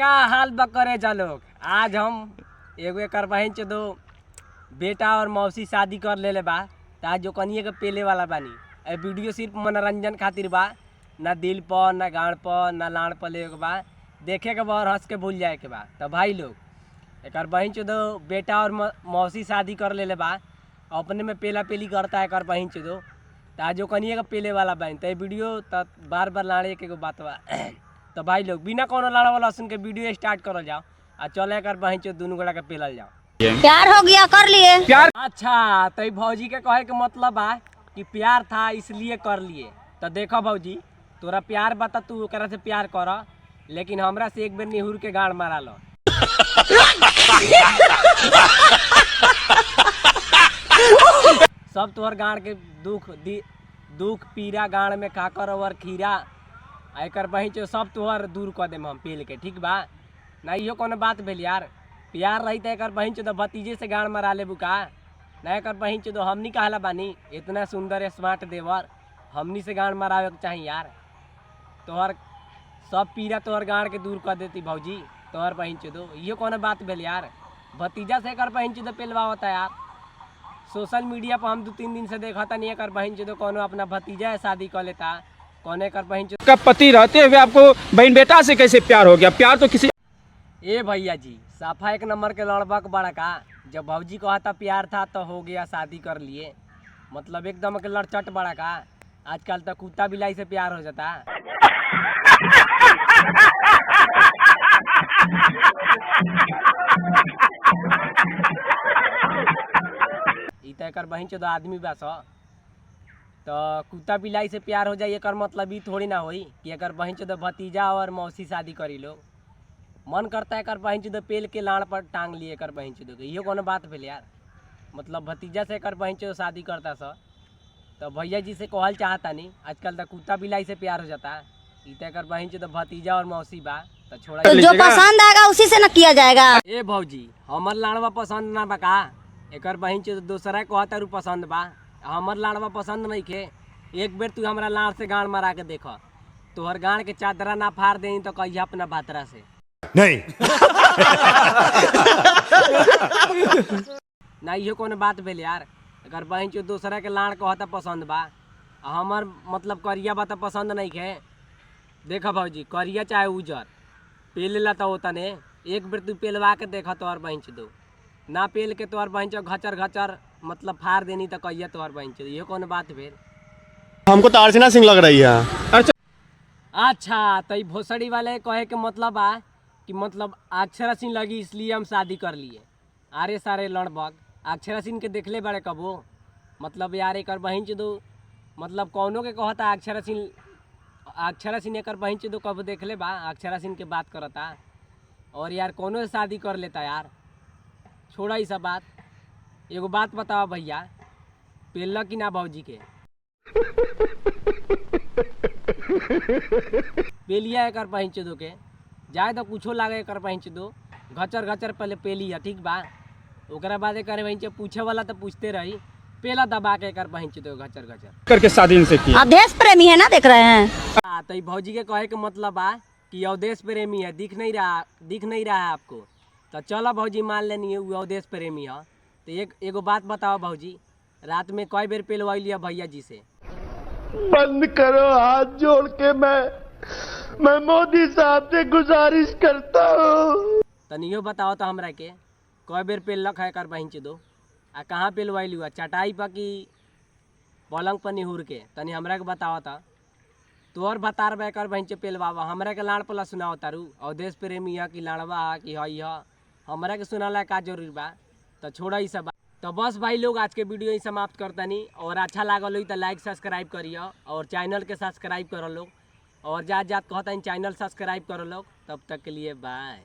का हाल बकरे लोग। आज हम एगो एकर बहन दो बेटा और मौसी शादी कर ले बा। आज जो कनिए के पेले वाला बानी। ए वीडियो सिर्फ मनोरंजन खातिर बा, ना दिल पर ना गाड़ पर ना लाड़ पर ले बा, देखे के बा और हंस के भूल जाए के बा। तो भाई लोग एकर बहन दो बेटा और मौसी शादी कर ले बा, अपने में पेला पेली करता है एकर बहन दो। तो आज जो कनिए का पेले वाला बहन तो वीडियो तो बार बार लाड़े के बात बा। तो भाई लोग बिना कोनो लाड़ा वाला सुन के वीडियो स्टार्ट करो जाओ और चले कर बहन चो दोनों गोड़ा के पेलल जाओ। प्यार हो गया कर लिए प्यार। अच्छा तो भौजी के कहे के मतलब बा कि प्यार था इसलिए कर लिए। तो देखो भौजी तोरा प्यार बता तू ओकरा से प्यार कर, लेकिन हमरा से एक बेर निहुर के गाड़ मारा लो। सब तोहर गाड़ के दुख पीरा गाड़ में काकर और खीरा एकर बही चो सब तोहर दूर कर देम हम पेल के, ठीक बा ना। इहो कोनो बात भेल यार। प्यार रही तो एकर बहिन चो तो भतीजे से गाड़ मारा लेबू का ना। एकर बहिन चो तो हमनी कहला बानी इतना सुंदर स्मार्ट देवर, हमनी से गाड़ मारावे के चाहिए यार। तोहर सब पीरा तोहर गाड़ के दूर कर देती भौजी तोहर बहिन चो दो। इहो कोनो बात भेल यार। भतीजा से एकर बहिन चो तो पेलवा होता यार। सोशल मीडिया पर हम 2-3 दिन से देखा था नहीं एकर बहिन चो तो कोनो अपना भतीजा शादी कर लेता, कौन एकर बहिन चो का पति रहते हुए आपको बहन बेटा से कैसे प्यार हो गया? प्यार तो किसी ए भैया जी साफा एक नंबर के लड़बक बड़ा का। जब भौजी कहा था प्यार था तो हो गया शादी कर लिए, मतलब एकदम के लड़चट बड़ा का। आजकल तो कुत्ता बिलाई से प्यार हो जाता। तो एकर बहिन चो आदमी बस तो कुत्ता बिलाई से प्यार हो जाए एकर मतलब ये थोड़ी ना होई कि एकर बहिन चो भतीजा और मौसी शादी करी लो। मन करता है एकर बहिन चो पेल के लाड़ पर टांग लिए एकर बहिन चो के। इहो कोनो बात भेल यार। मतलब भतीजा से एकर बहिन चो शादी करता स तो भैया जी से कहल चाहता नहीं। आजकल तो कुत्ता बिलाई से प्यार हो जाता। ई तो एकर बहिन चो भतीजा और मौसी बा तो छोड़ा तो जो पसंद आएगा उसी से न किया जाएगा। ए भौजी हमर लाड़वा पसंद ना बा का? एकर बहिन चो दूसरा कहता रू पसंद बा, हमर लाड़वा पसंद नहीं खे। एक बेर तू हमरा लाड़ से गाड़ मारा के देख, तोहर गाड़ के चादरा ना फाड़ दे तो कहिया अपना भातरा से नहीं। ना इहो कोनो बात भेल यार। अगर बहन चो दूसरा के लाड़ कहता पसंद बा, हमर मतलब करिया बा तो पसंद नहीं खे। देखा भौजी करिया चाहे उजर पेल ला तो होता ने। एक बेर तू पेलवा के देखा तोहर बहन चो दो ना पेल के तोहर बहन चो घचर घचर मतलब फाड़ देनी तो कहिया तोहर बहन चो। ये कौन बात भेल? हमको तो अर्चना सिंह लग रही है। अच्छा तो भोसड़ी वाले कहे के मतलब आ कि मतलब अक्षरा सिंह लगी इसलिए हम शादी कर लिए। अरे सारे लड़बग अक्षरा सिंह के देखले बड़े कबो? मतलब यार एकर बहिन चो दो मतलब कौनों के कहता अक्षरा सिंह एकर बहिन चो दो कब देखले बा? अक्षरा सिंह के बात करता और यार कौनों से शादी कर लेता यार। छोड़ा ही सब बात। एगो बात बताओ भैया पेल कि ना भौजी के? पेलिया एकर बहिन चो दो के जाए तो कुछो लागे एकर बहिन चो दो घचर घचर पहले पेलिया, ठीक बा। ओकरा बाद एकर बहिन चो पूछे वाला तो पूछते रही, पेला दबा के एकर बहिन चो दो घचर घचर करके शादी इनसे की। अवधेश प्रेमी है ना, देख रहे हैं। तो भौजी के कहे के मतलब बा कि अवधेश प्रेमी है। दिख नहीं रहा है आपको? तो चलो भौजी मान लेनी है वो अवधेश प्रेमी है। तो एगो बात बताओ भौजी रात में कई बेर पेलवाई लिया भैया जी से? बंद करो हाथ जोड़ के मैं मोदी साहब से गुजारिश करता हूँ। तनियो बताओ तो हमरा के कई बेर पेलक है एकर बहिन चो दो? आ कहाँ पेलवाई लिया? चटाई पर कि पलंग पर निहुर के? तनी हमरा के बताओ तो। तोहर बतार बा एकर बहिन चो पेलवावा, हमरा के लाड़ पला सुनाओ तारू अवधेश प्रेमी है कि लाड़वा है कि हई है? हमरा के सुनाला का जरूरी बा? तो छोड़ा ही सब। तो बस भाई लोग आज के वीडियो ही समाप्त करता नहीं। और अच्छा लागल हो तो लाइक सब्सक्राइब करिए और चैनल के सब्सक्राइब करो लोग। और जात कहता चैनल सब्सक्राइब करो लोग। तब तक के लिए बाय।